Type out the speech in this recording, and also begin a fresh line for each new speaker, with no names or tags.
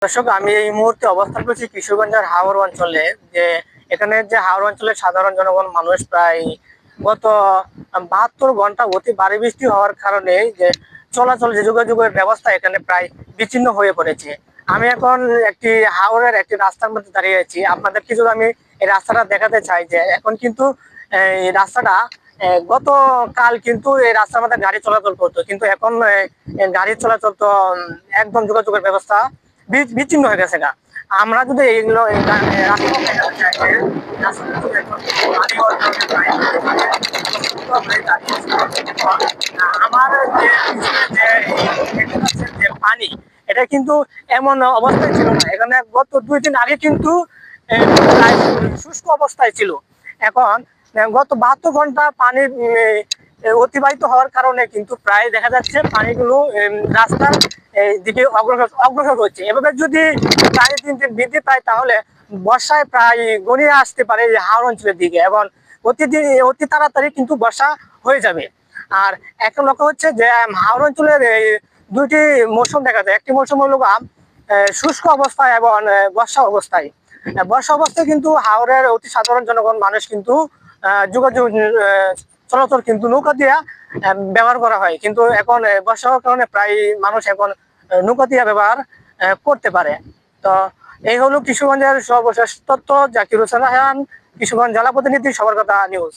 দর্শক, আমি এই মুহূর্তে অবস্থান করছি কিশোরগঞ্জের হাওর অঞ্চলে। যে এখানে যে হাওর অঞ্চলের সাধারণ জনগণ মানুষ প্রায় গত 72 ঘন্টা অতি ভারী বৃষ্টি হওয়ার কারণে যে চলাচল যে যোগাযোগের ব্যবস্থা এখানে প্রায় বিচ্ছিন্ন হয়ে পড়েছে। আমি এখন একটি হাওরের একটি রাস্তার মধ্যে দাঁড়িয়ে আছি। আপনাদের কিছু আমি এই রাস্তাটা দেখাতে চাই যে এখন কিন্তু এই রাস্তাটা গতকাল কিন্তু এই রাস্তার মধ্যে গাড়ি চলাচল করতো, কিন্তু এখন গাড়ি চলাচল তো একদম যোগাযোগের ব্যবস্থা বিচ্ছিন্ন হয়ে গেছে গা। আমরা যদি এইগুলো আমার যে পানি, এটা কিন্তু এমন অবস্থায় ছিল না। এখানে গত 2 দিন আগে কিন্তু প্রায় শুষ্ক অবস্থায় ছিল। এখন গত 72 ঘন্টা পানি অতিবাহিত হওয়ার কারণে কিন্তু প্রায় দেখা যাচ্ছে পানিগুলো রাস্তার দিকে অগ্রসর হচ্ছে। এভাবে যদি প্রায় 3 দিন বৃদ্ধি পায় তাহলে বর্ষায় প্রায় গড়িয়ে আসতে পারে এই হাওর অঞ্চলের দিকে, এবং অতি তাড়াতাড়ি কিন্তু বর্ষা হয়ে যাবে। আর একটা লক্ষ্য হচ্ছে যে হাওর অঞ্চলের দুইটি মৌসুম দেখা যায়। একটি মৌসুম হলো শুষ্ক অবস্থায় এবং বর্ষা অবস্থায়। বর্ষা অবস্থায় কিন্তু হাওরের অতি সাধারণ জনগণ মানুষ কিন্তু যোগাযোগ চলাচল কিন্তু নৌকা দিয়া ব্যবহার করা হয়, কিন্তু এখন বর্ষা হওয়ার কারণে প্রায় মানুষ এখন নৌকা দিয়া ব্যবহার করতে পারে। তো এই হলো কিশোরগঞ্জের সর্বশেষ তথ্য। জাকির হোসেন রায়হান, কিশোরগঞ্জ জেলা প্রতিনিধি, সবার কথা নিউজ।